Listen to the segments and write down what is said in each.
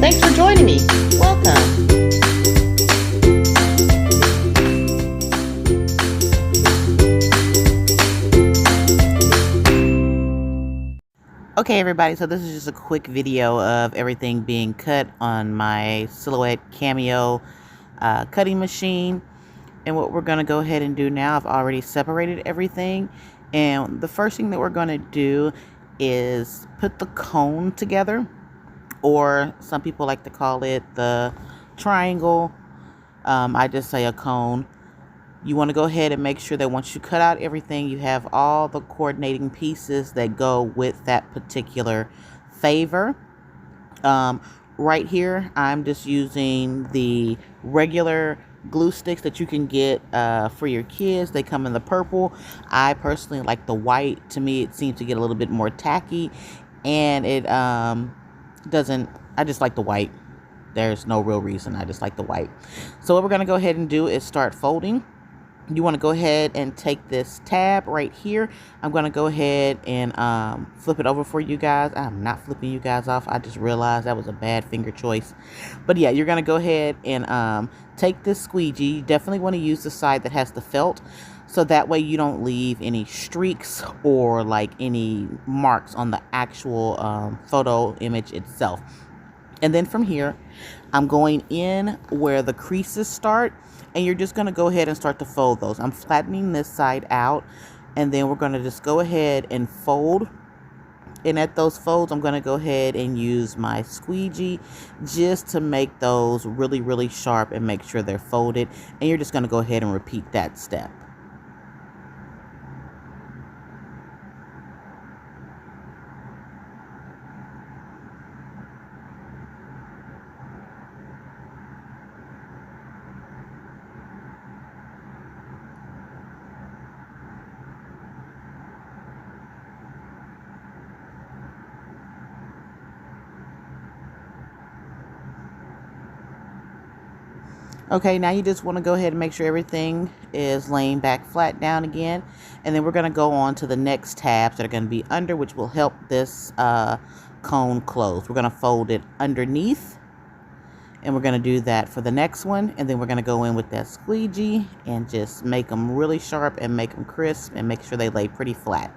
Thanks for joining me. Welcome. Okay, everybody, so this is just a quick video of everything being cut on my Silhouette Cameo cutting machine. And what we're going to go ahead and do now, I've already separated everything. And the first thing that we're going to do is put the cone together, or some people like to call it the triangle. I just say a cone. You want to go ahead and make sure that once you cut out everything, you have all the coordinating pieces that go with that particular favor. Right here, I'm just using the regular glue sticks that you can get for your kids. They come in the purple. I personally like the white. To me, it seems to get a little bit more tacky, and it doesn't. I just like the white. There's no real reason. I just like the white. So what we're going to go ahead and do is start folding. You want to go ahead and take this tab right here. I'm going to go ahead and flip it over for you guys. I'm not flipping you guys off. I just realized that was a bad finger choice. But yeah, you're going to go ahead and take this squeegee. You definitely want to use the side that has the felt, so that way you don't leave any streaks or like any marks on the actual photo image itself. And then from here, I'm going in where the creases start, and you're just going to go ahead and start to fold those. I'm flattening this side out, and then we're going to just go ahead and fold. And at those folds, I'm going to go ahead and use my squeegee just to make those really, really sharp and make sure they're folded. And you're just going to go ahead and repeat that step. Okay, now you just want to go ahead and make sure everything is laying back flat down again. And then we're going to go on to the next tabs that are going to be under, which will help this cone close. We're going to fold it underneath. And we're going to do that for the next one. And then we're going to go in with that squeegee and just make them really sharp and make them crisp and make sure they lay pretty flat.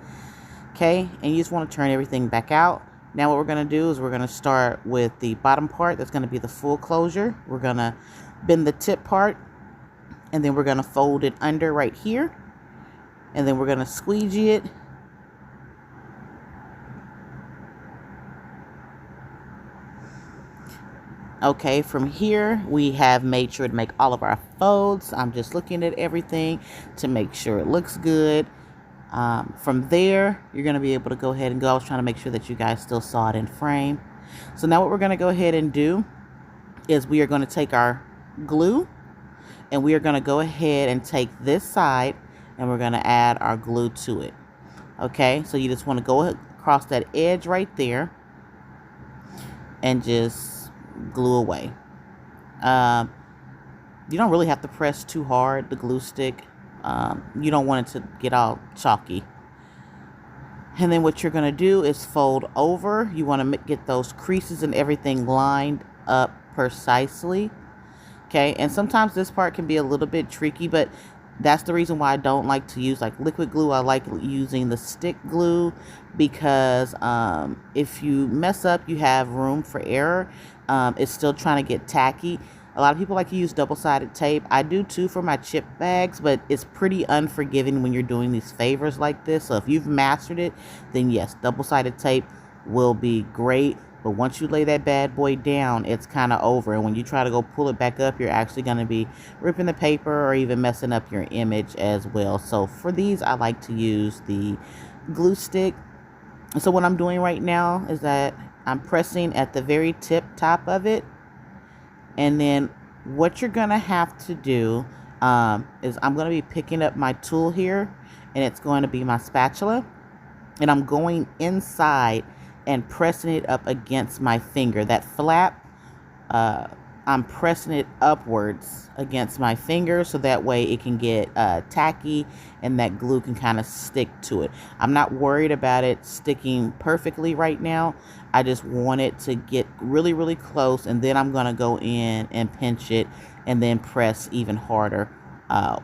Okay, and you just want to turn everything back out. Now what we're going to do is we're going to start with the bottom part. That's going to be the full closure. We're going to bend the tip part, and then we're going to fold it under right here, and then we're going to squeegee it. Okay, from here we have made sure to make all of our folds. I'm just looking at everything to make sure it looks good. From there, you're going to be able to go ahead and go. I was trying to make sure that you guys still saw it in frame. So now what we're going to go ahead and do is we are going to take our glue, and we are going to go ahead and take this side, and we're going to add our glue to it. Okay, so you just want to go across that edge right there and just glue away. You don't really have to press too hard, the glue stick. You don't want it to get all chalky. And then what you're going to do is fold over. You want to get those creases and everything lined up precisely. Okay, and sometimes this part can be a little bit tricky, but that's the reason why I don't like to use like liquid glue. I like using the stick glue because if you mess up, you have room for error. It's still trying to get tacky. A lot of people like to use double-sided tape. I do too for my chip bags, but it's pretty unforgiving when you're doing these favors like this. So if you've mastered it, then yes, double-sided tape will be great. But once you lay that bad boy down, it's kind of over. And when you try to go pull it back up, you're actually going to be ripping the paper or even messing up your image as well. So for these, I like to use the glue stick. So what I'm doing right now is that I'm pressing at the very top of it. And then what you're going to have to do is I'm going to be picking up my tool here, and it's going to be my spatula. And I'm going inside and pressing it up against my finger. That flap I'm pressing it upwards against my finger so that way it can get tacky and that glue can kind of stick to it. I'm not worried about it sticking perfectly right now. I just want it to get really, really close, and then I'm going to go in and pinch it and then press even harder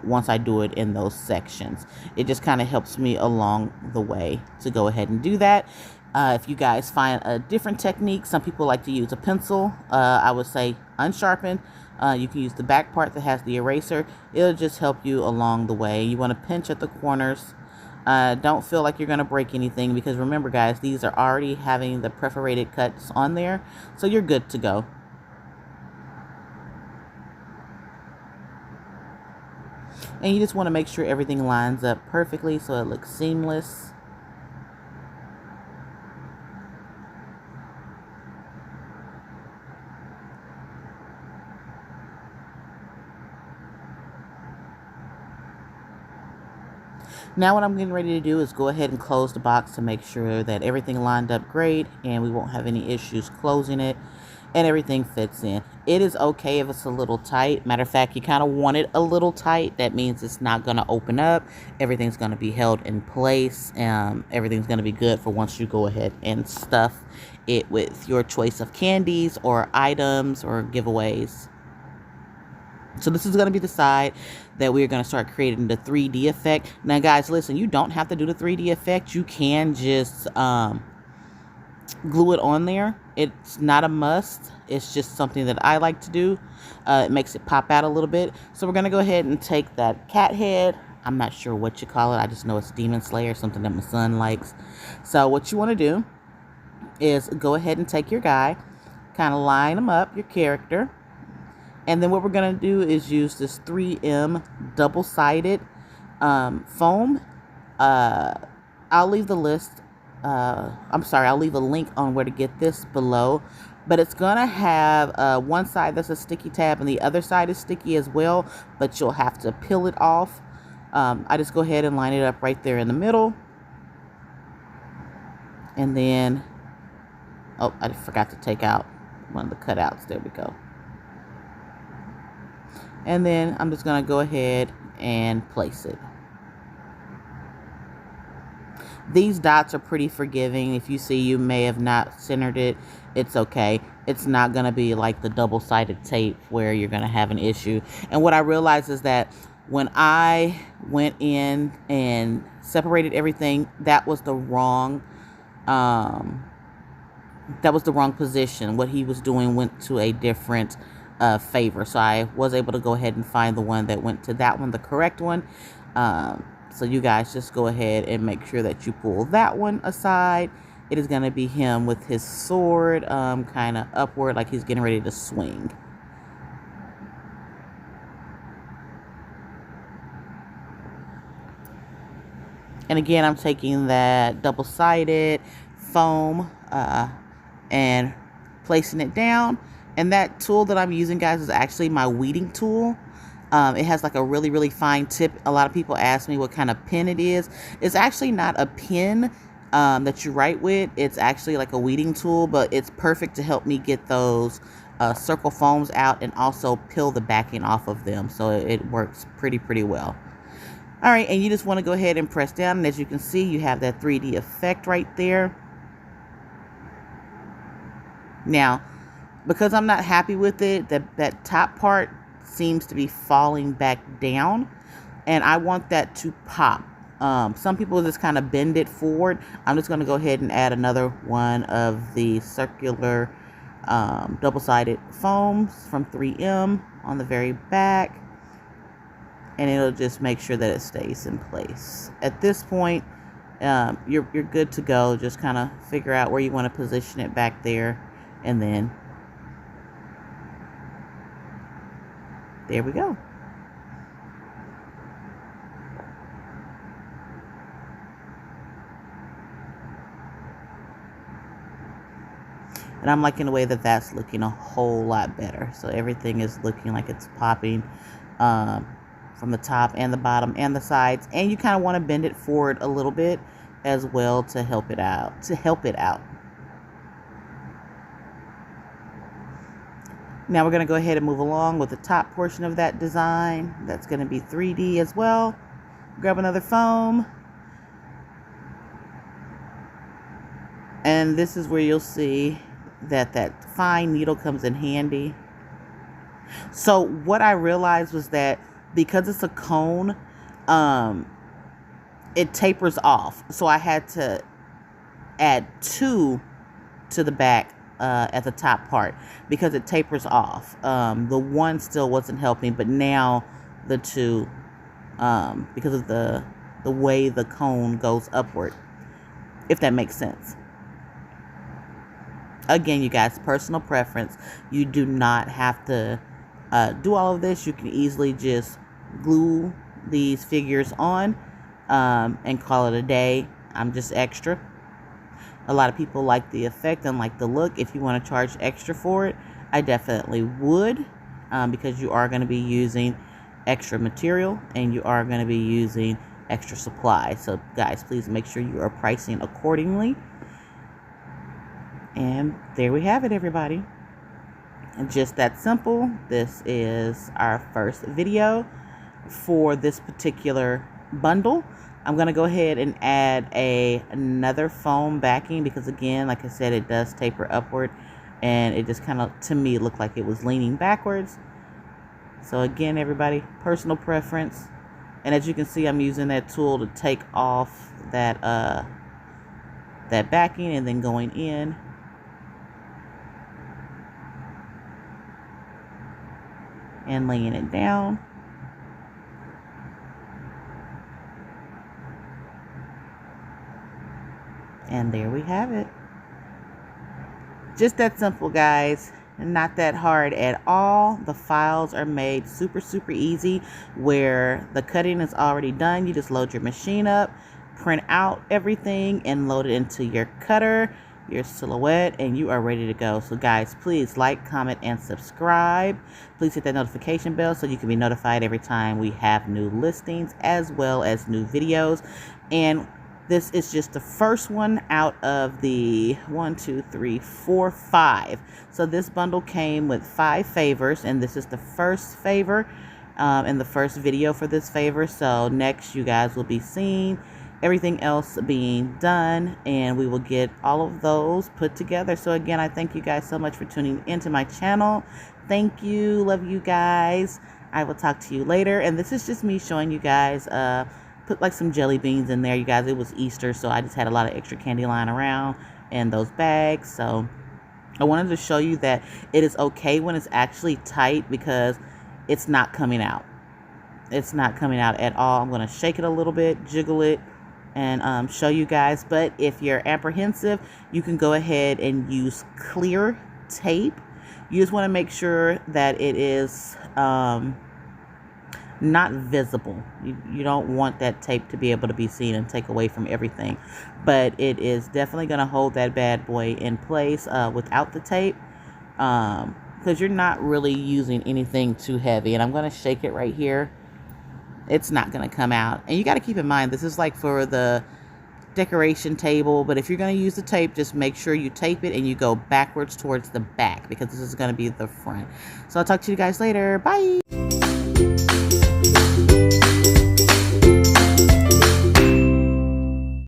once I do it in those sections. It just kind of helps me along the way to go ahead and do that. If you guys find a different technique, some people like to use a pencil. I would say unsharpened. You can use the back part that has the eraser. It'll just help you along the way. You want to pinch at the corners. Don't feel like you're going to break anything, because remember guys, these are already having the perforated cuts on there, so you're good to go. And you just want to make sure everything lines up perfectly so it looks seamless. Now what I'm getting ready to do is go ahead and close the box to make sure that everything lined up great and we won't have any issues closing it and everything fits in. It is okay if it's a little tight. Matter of fact, you kind of want it a little tight. That means it's not going to open up. Everything's going to be held in place. Everything's going to be good for once you go ahead and stuff it with your choice of candies or items or giveaways. So this is going to be the side that we're going to start creating the 3D effect. Now guys, listen, you don't have to do the 3D effect. You can just glue it on there. It's not a must. It's just something that I like to do. It makes it pop out a little bit. So we're going to go ahead and take that cat head. I'm not sure what you call it. I just know it's Demon Slayer, something that my son likes. So what you want to do is go ahead and take your guy, kind of line him up, your character. And then what we're going to do is use this 3M double-sided foam. I'll leave the list. I'll leave a link on where to get this below. But it's going to have one side that's a sticky tab and the other side is sticky as well. But you'll have to peel it off. I just go ahead and line it up right there in the middle. And then, oh, I forgot to take out one of the cutouts. There we go. And then I'm just going to go ahead and place it. These dots are pretty forgiving. If you see you may have not centered it, it's okay. It's not going to be like the double-sided tape where you're going to have an issue. And what I realized is that when I went in and separated everything, that was the wrong position. What he was doing went to a different favor. So I was able to go ahead and find the one that went to that one, the correct one. So you guys just go ahead and make sure that you pull that one aside. It is going to be him with his sword kind of upward, like he's getting ready to swing. And again, I'm taking that double-sided foam and placing it down. And that tool that I'm using, guys, is actually my weeding tool. It has like a really, really fine tip. A lot of people ask me what kind of pen it is. It's actually not a pen that you write with. It's actually like a weeding tool, but it's perfect to help me get those circle foams out and also peel the backing off of them. So it works pretty well. All right, and you just want to go ahead and press down. And as you can see, you have that 3D effect right there. Now, because I'm not happy with it, that top part seems to be falling back down, and I want that to pop. Some people just kind of bend it forward. I'm just going to go ahead and add another one of the circular double-sided foams from 3M on the very back, and it'll just make sure that it stays in place. At this point, you're good to go. Just kind of figure out where you want to position it back there, and then there we go. And I'm liking the way that that's looking a whole lot better. So everything is looking like it's popping from the top and the bottom and the sides. And you kind of want to bend it forward a little bit as well to help it out. Now we're going to go ahead and move along with the top portion of that design. That's going to be 3D as well. Grab another foam. And this is where you'll see that that fine needle comes in handy. So what I realized was that because it's a cone, it tapers off. So I had to add 2 to the back at the top part because it tapers off. The 1 still wasn't helping, but now the 2, because of the way the cone goes upward, if that makes sense. Again, you guys, personal preference. You do not have to do all of this. You can easily just glue these figures on and call it a day. I'm just extra. A lot of people like the effect and like the look. If you want to charge extra for it, I definitely would, because you are going to be using extra material and you are going to be using extra supply. So guys, please make sure you are pricing accordingly. And there we have it, everybody. And just that simple. This is our first video for this particular bundle. I'm going to go ahead and add another foam backing because, again, like I said, it does taper upward. And it just kind of, to me, looked like it was leaning backwards. So again, everybody, personal preference. And as you can see, I'm using that tool to take off that backing and then going in. And laying it down. And there we have it. Just that simple, guys. Not that hard at all. The files are made super, super easy, where the cutting is already done. You just load your machine up, print out everything, and load it into your cutter, your silhouette, and you are ready to go. So guys, please like, comment, and subscribe. Please hit that notification bell so you can be notified every time we have new listings as well as new videos. And this is just the first one out of the 1, 2, 3, 4, 5. So this bundle came with 5 favors, and this is the first favor and the first video for this favor. So next you guys will be seeing everything else being done, and we will get all of those put together. So again, I thank you guys so much for tuning into my channel. Thank you. Love you guys. I will talk to you later. And this is just me showing you guys, put like some jelly beans in there, you guys. It was Easter, so I just had a lot of extra candy lying around in those bags. So I wanted to show you that it is okay when it's actually tight, because it's not coming out. It's not coming out at all. I'm going to shake it a little bit, jiggle it, and show you guys. But if you're apprehensive, you can go ahead and use clear tape. You just want to make sure that it is not visible. You don't want that tape to be able to be seen and take away from everything. But it is definitely going to hold that bad boy in place without the tape, because you're not really using anything too heavy. And I'm going to shake it right here. It's not going to come out. And you got to keep in mind, this is like for the decoration table, but if you're going to use the tape, just make sure you tape it and you go backwards towards the back, because this is going to be the front. So I'll talk to you guys later. Bye.